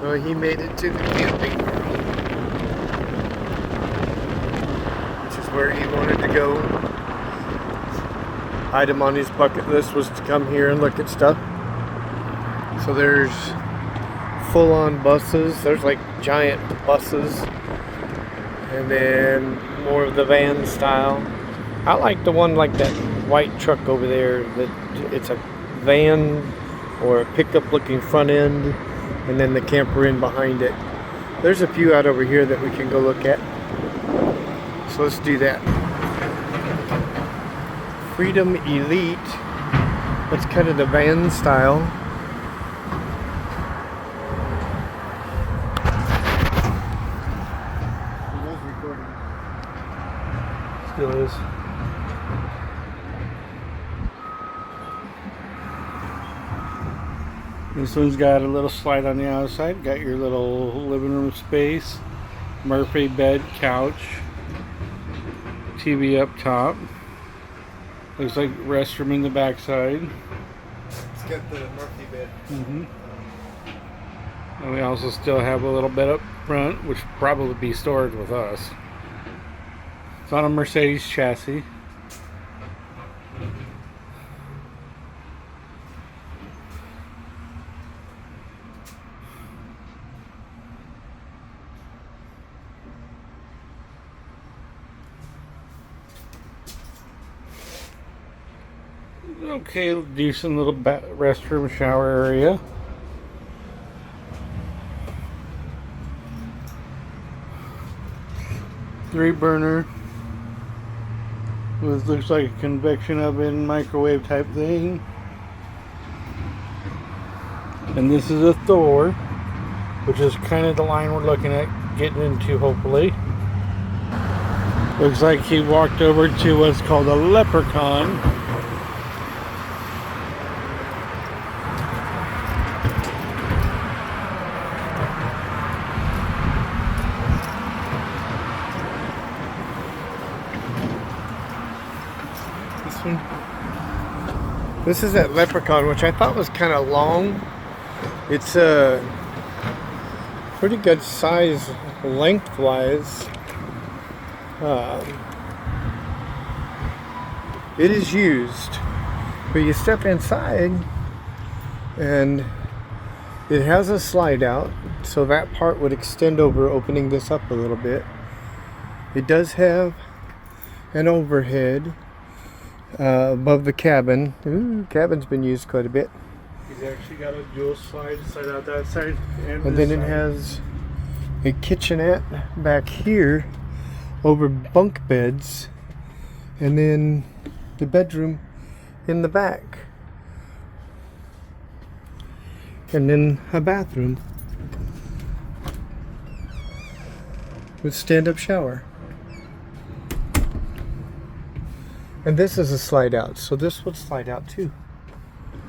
Well, he made it to the camping world, which is where he wanted to go. Item on his bucket list was to come here and look at stuff. So there's full-on buses. There's like giant buses. And then more of the van style. I like the one like that white truck over there. That it's a van or a pickup looking front end, and then the camper in behind it. There's a few out over here that we can go look at. So let's do that. Freedom Elite. That's kind of the van style. Still is. This one's got a little slide on the outside. Got your little living room space, Murphy bed, couch, TV up top. Looks like restroom in the backside. It's got the Murphy bed. And we also still have a little bit up front, which will probably be storage with us. It's on a Mercedes chassis. Okay, decent little restroom shower area. Three burner with looks like a convection oven microwave type thing. And this is a Thor, which is kind of the line we're looking at getting into, hopefully. Looks like he walked over to what's called a Leprechaun. This is that Leprechaun, which I thought was kind of long. It's a pretty good size lengthwise. It is used, but you step inside and it has a slide out, so that part would extend over, opening this up a little bit. It does have an overhead above the cabin. Ooh, cabin's been used quite a bit. He's actually got a dual slide out that side and then it has a kitchenette back here over bunk beds, and then the bedroom in the back, and then a bathroom with stand-up shower. And this is a slide out, so this would slide out too.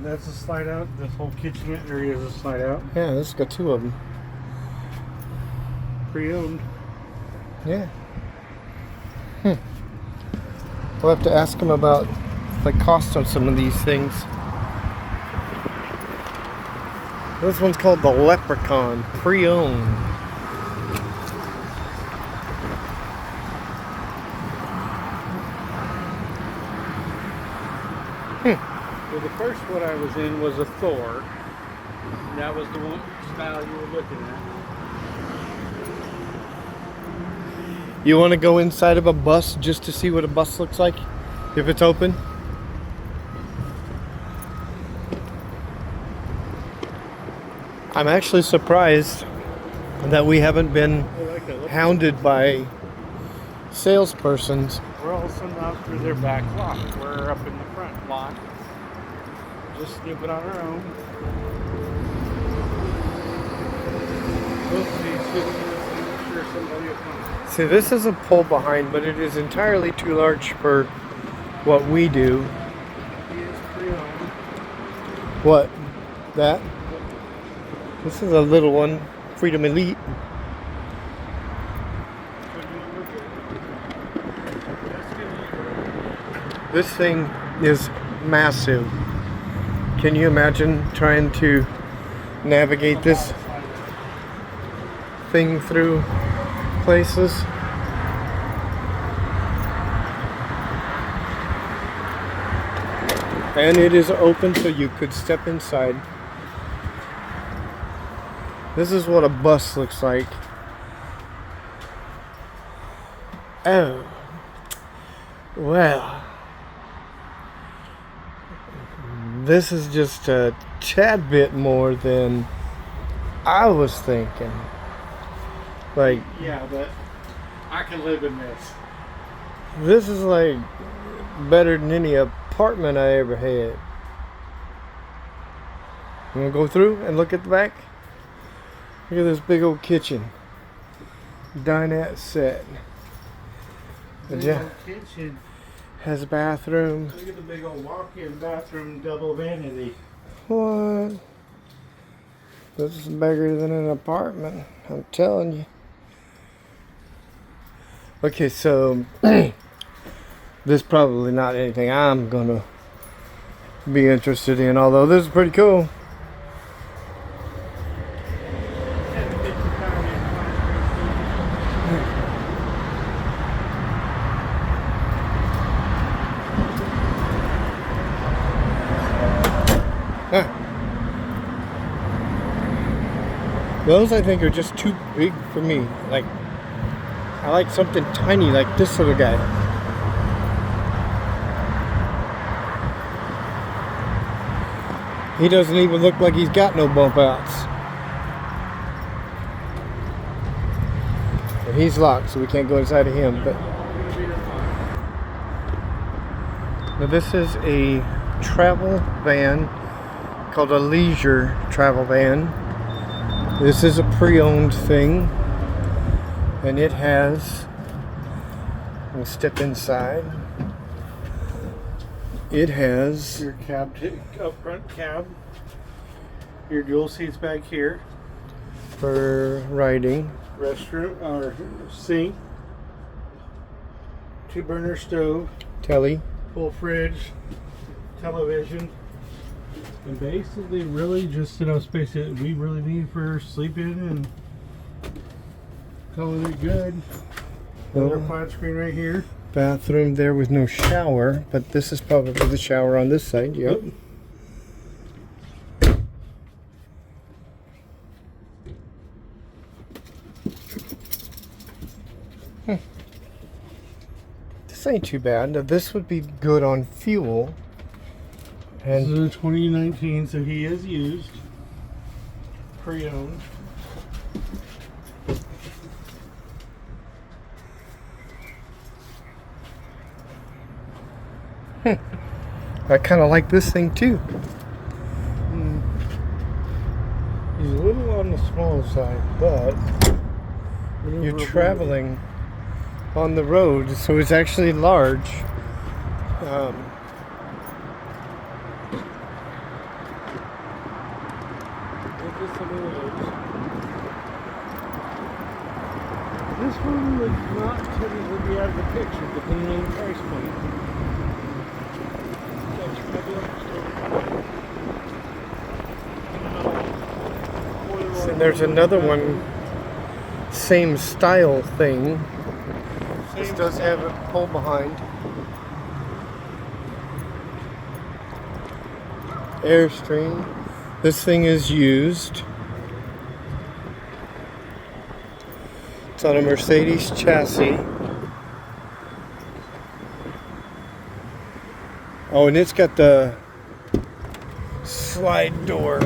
That's a slide out. This whole kitchen area is a slide out. Yeah, this has got two of them. Pre-owned. Yeah. We'll have to ask them about the cost of some of these things. This one's called the Leprechaun, pre-owned. Well, the first one I was in was a Thor. And that was the one style you were looking at. You want to go inside of a bus just to see what a bus looks like if it's open? I'm actually surprised that we haven't been hounded by salespersons. We're also not through their back lot. We're up in the front lot. Just snooping on our own. We'll see sure somebody will come. See, this is a pull behind, but it is entirely too large for what we do. He is pre-owned. What? That? This is a little one, Freedom Elite. This thing is massive. Can you imagine trying to navigate this? thing through places. And it is open so you could step inside. This is what a bus looks like. Oh, well, this is just a tad bit more than I was thinking. Like, Yeah, but I can live in this. this is like better than any apartment I ever had. You wanna go through and look at the back? Look at this big old kitchen. Dinette set. Big old kitchen. Has a bathroom. Look at the big old walk-in bathroom, double vanity. What? This is bigger than an apartment, I'm telling you. Okay, so this is probably not anything I'm gonna be interested in, although this is pretty cool. Huh. Those I think are just too big for me. Like, I like something tiny like this little guy. He doesn't even look like he's got no bump outs. But he's locked, so we can't go inside of him. But now this is a travel van called a leisure travel van. This is a pre-owned thing, and it has, we'll step inside, it has Your cab, up front cab. Your dual seats back here. for riding, Restroom or sink. 2-burner stove. telly. Full fridge. Television. And basically really just enough space that we really need for sleeping and calling it good. Another Well, flat screen right here. bathroom there with no shower, but this is probably the shower on this side. Yep. This ain't too bad. Now this would be good on fuel. This And is a 2019, so he is used. Pre-owned. I kind of like this thing too. He's a little on the small side, but You're traveling on the road, so it's actually large. This one would not typically be out of the picture, depending on the price point. And there's another one, same style thing. This does have a pull behind. Airstream. This thing is used. It's on a Mercedes chassis. Oh, and it's got the slide door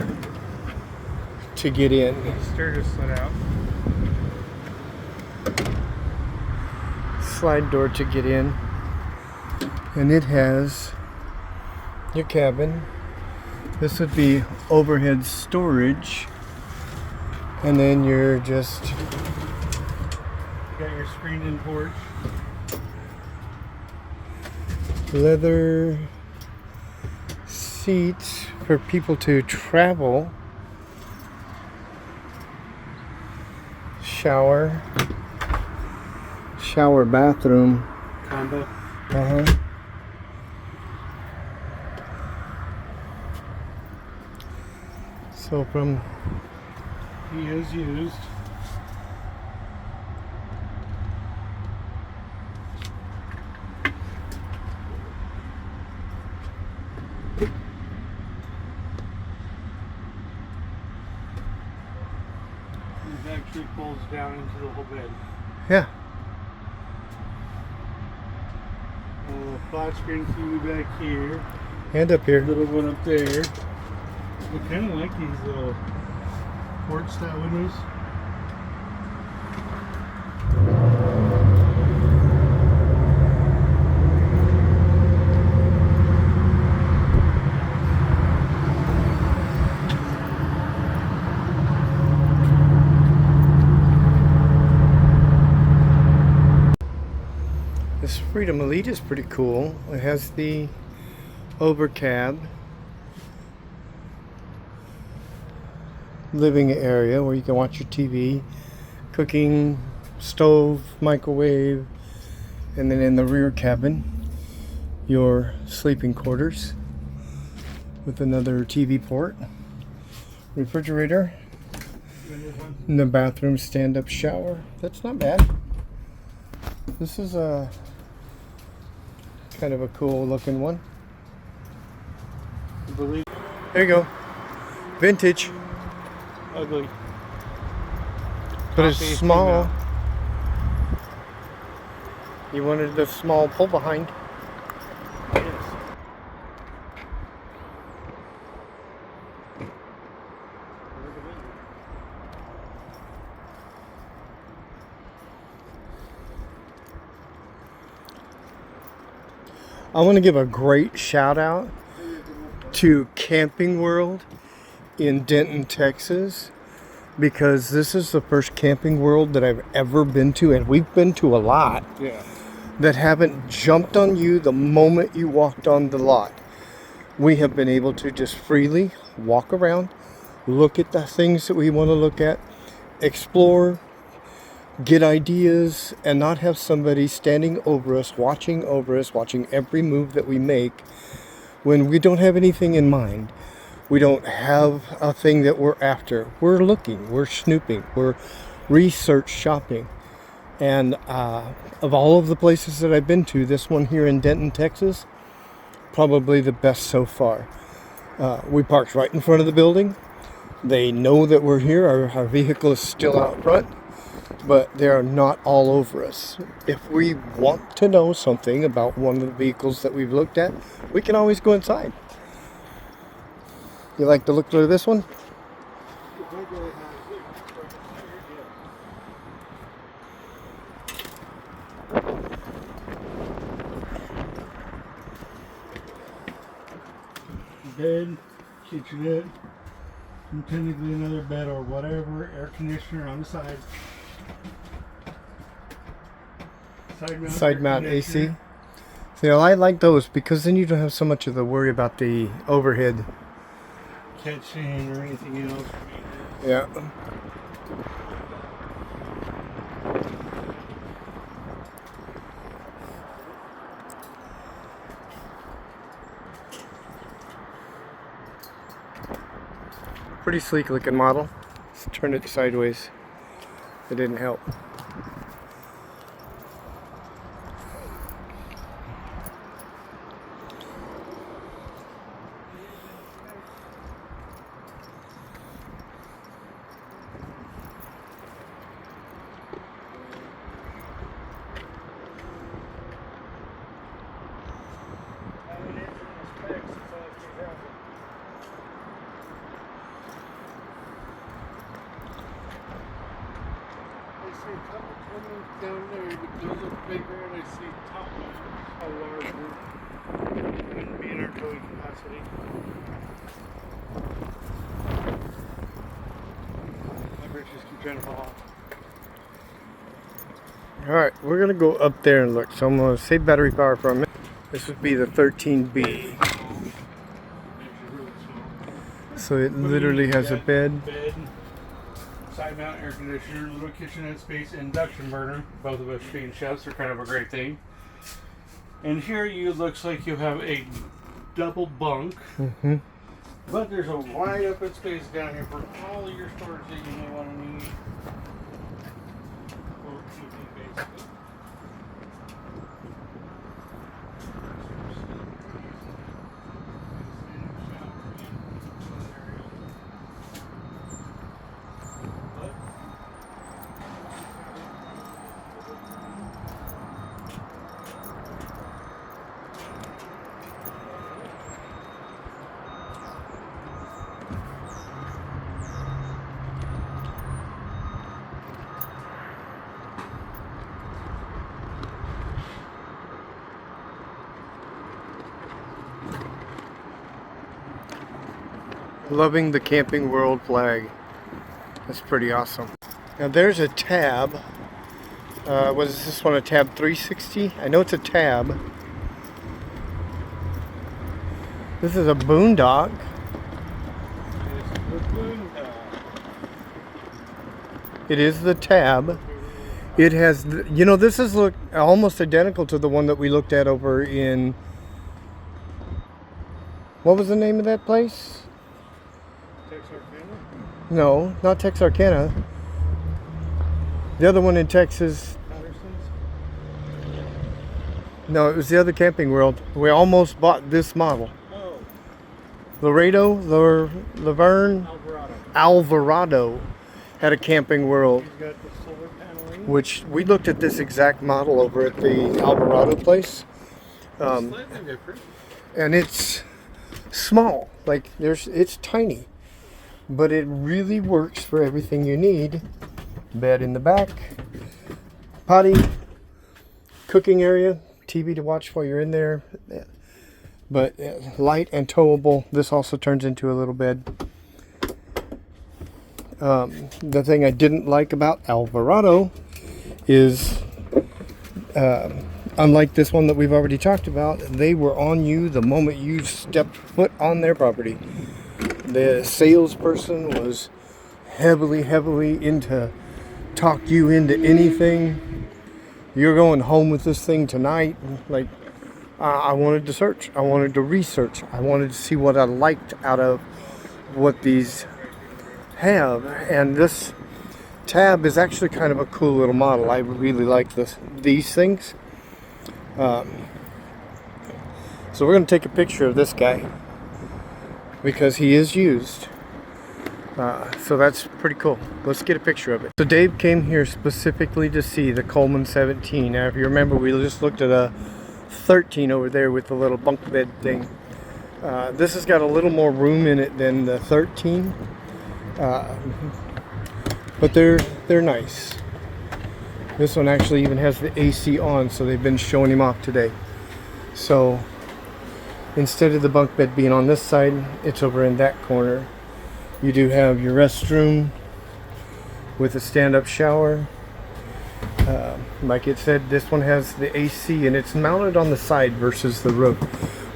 to get in. Steer just slid out. Slide door to get in. And it has your cabin. This would be overhead storage. And then you're just You got your screened-in porch. leather seats for people to travel. Shower bathroom. Combo. So from He is used. actually folds down into the whole bed. Yeah. Flat screen TV back here. And up here. Little one up there. I kind of like these little porch style windows. This Freedom Elite is pretty cool. It has the overcab living area where you can watch your TV, cooking, stove, microwave, and then in the rear cabin, your sleeping quarters with another TV port, refrigerator, and the bathroom stand-up shower. That's not bad. This is a kind of a cool looking one. There you go. Vintage. Ugly. But it's small. You wanted the small pull behind. Yes. I want to give a great shout out to Camping World in Denton, Texas, because this is the first Camping World that I've ever been to, and we've been to a lot, Yeah. that haven't jumped on you the moment you walked on the lot. We have been able to just freely walk around, look at the things that we want to look at, explore, get ideas, and not have somebody standing over us, watching every move that we make when we don't have anything in mind. We don't have a thing that we're after. We're looking, we're snooping, we're research shopping. And of all of the places that I've been to, this one here in Denton, Texas, probably the best so far. We parked right in front of the building. They know that we're here. Our vehicle is still out front, but they're not all over us. If we want to know something about one of the vehicles that we've looked at, we can always go inside. You like the look of this one? Bed, kitchenette, and technically another bed or whatever, air conditioner on the side. Side mount AC. So, I like those because then you don't have so much of the worry about the overhead. Catching or anything else. Yeah. Pretty sleek looking model. Let's turn it sideways. It didn't help. Down there, but those look bigger, and I see top a larger. Wouldn't be in our towing capacity. My brakes just keep trying to fall off. Alright, we're going to go up there and look. So I'm going to save battery power for a minute. This would be the 13B. So it literally has a bed. Side mount air conditioner, little kitchenette space, induction burner. Both of us being chefs are kind of a great thing. And here you looks like you have a double bunk. But there's a wide open space down here for all of your storage that you may want to need. Or anything basically. Loving the Camping World flag. That's pretty awesome. Now there's a tab. What is this one, a tab 360? I know it's a tab. This is a boondock. It is the tab. It has, you know, this is look almost identical to the one that we looked at over in, what was the name of that place? Texarkana? No, not Texarkana. The other one in Texas. No, it was the other Camping World. We almost bought this model. Oh. Laredo, Laverne, Alvarado had a Camping World. He's got the solar paneling. Which we looked at this exact model over at the Alvarado place. Slightly different. And it's small. Like it's tiny. But it really works for everything you need. Bed in the back, potty, cooking area, TV to watch while you're in there, but light and towable. This also turns into a little bed. The thing I didn't like about Alvarado is, unlike this one that we've already talked about, they were on you the moment you stepped foot on their property. The salesperson was heavily into talk you into anything. You're going home with this thing tonight. Like, I wanted to search. I wanted to research. I wanted to see what I liked out of what these have. And this tab is actually kind of a cool little model. I really like these things. So we're going to take a picture of this guy because he is used. So that's pretty cool. Let's get a picture of it. So Dave came here specifically to see the Coleman 17. Now if you remember, we just looked at a 13 over there with the little bunk bed thing. This has got a little more room in it than the 13. But they're nice. This one actually even has the AC on, so they've been showing him off today. So instead of the bunk bed being on this side, it's over in that corner. You do have your restroom with a stand-up shower. Like it said, this one has the AC and it's mounted on the side versus the roof,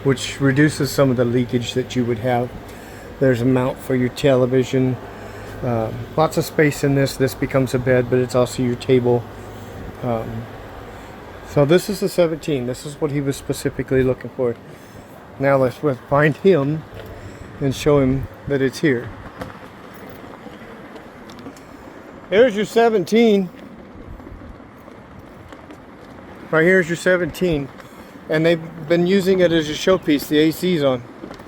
which reduces some of the leakage that you would have. There's a mount for your television. Lots of space in this. This becomes a bed, but it's also your table. So this is the 17. This is what he was specifically looking for. Now let's find him and show him that it's here. Here's your 17. Right here's your 17. And they've been using it as a showpiece. The AC's on.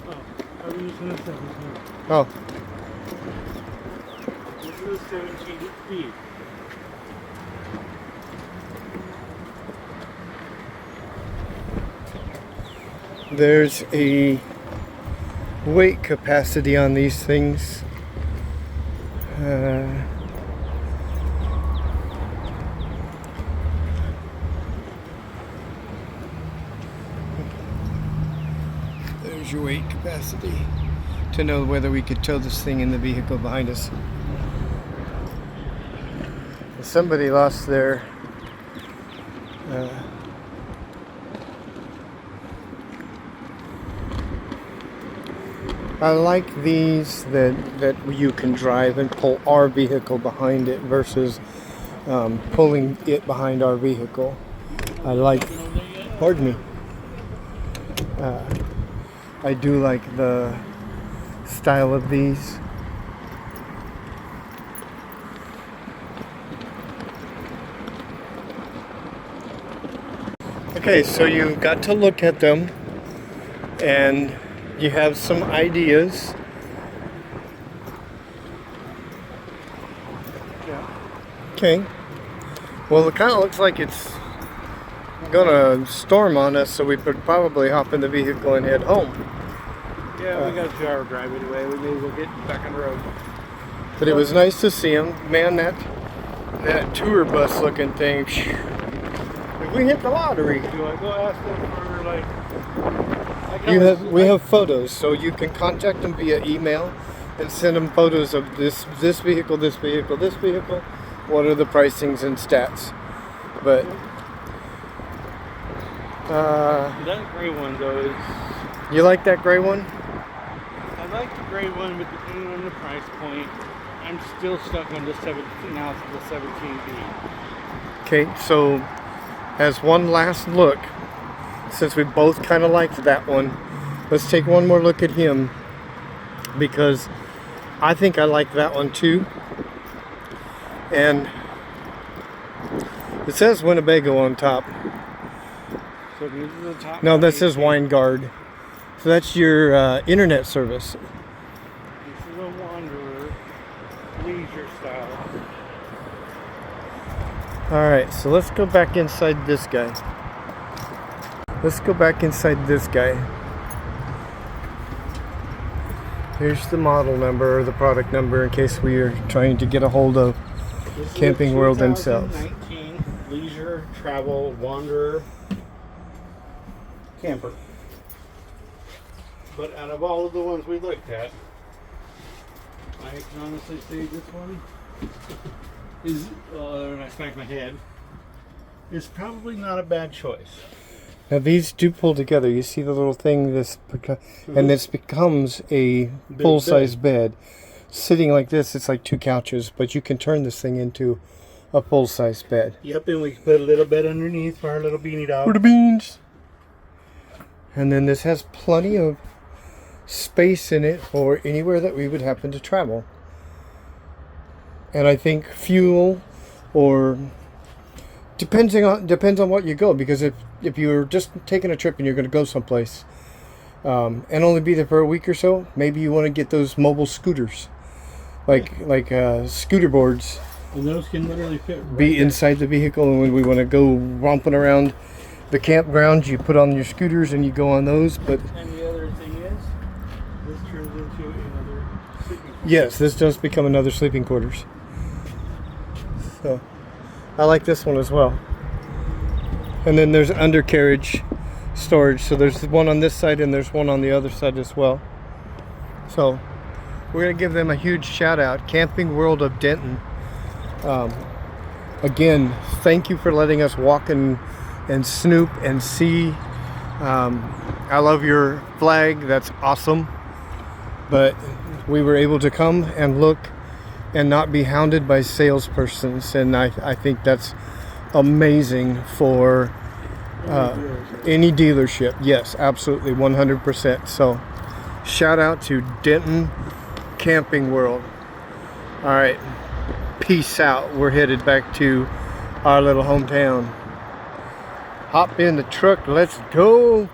Oh, I'm using the 17. Oh. This is 17 feet. There's a weight capacity on these things. There's your weight capacity to know whether we could tow this thing in the vehicle behind us. Somebody lost their I like these that you can drive and pull our vehicle behind it versus pulling it behind our vehicle. I like, pardon me, I do like the style of these. Okay, so you got to look at them and you have some ideas. Yeah. Okay. Well, it kind of looks like it's gonna storm on us, so we could probably hop in the vehicle and head home. Yeah, we got a 2-hour drive anyway. We may as well get back on the road. But it was nice to see him. Man, that tour bus looking thing. If we hit the lottery. Do I go ask them for like? We have photos, so you can contact them via email. and send them photos of this vehicle, this vehicle, this vehicle. What are the pricings and stats? But that gray one though is. you like that gray one? I like the gray one, but depending on the price point, I'm still stuck on the 17B. Okay, so as one last look, since we both kind of liked that one, let's take one more look at him, because I think I like that one too. And it says Winnebago on top. So these are the top. No, that says Winegard. So that's your internet service. This is a Wanderer, leisure style. Alright, so let's go back inside this guy. Let's go back inside this guy. Here's the model number, or the product number, in case we are trying to get a hold of Camping World themselves. 2019 leisure travel Wanderer camper. But out of all of the ones we looked at, I can honestly say this one is, and I smacked my head, is probably not a bad choice. Now these do pull together. You see the little thing, and this becomes a full-size bed. Sitting like this, it's like two couches, but you can turn this thing into a full-size bed. Yep, and we can put a little bed underneath for our little beanie dog. For the beans. And then this has plenty of space in it for anywhere that we would happen to travel. And I think fuel, or depends on what you go, because if you're just taking a trip and you're going to go someplace and only be there for a week or so, maybe you want to get those mobile scooters, like scooter boards. And those can literally fit right be there. inside the vehicle, and when we want to go romping around the campgrounds, you put on your scooters and you go on those. But and the other thing is, this turns into another sleeping quarters. yes, this does become another sleeping quarters. So I like this one as well. And then there's undercarriage storage, so there's one on this side and there's one on the other side as well. So we're gonna give them a huge shout out, Camping World of Denton. Again, thank you for letting us walk and snoop and see. I love your flag, that's awesome. But we were able to come and look and not be hounded by salespersons, and I think that's amazing for any dealership. Yes, absolutely, 100%. So shout out to Denton Camping World. All right, peace out. We're headed back to our little hometown. Hop in the truck, let's go.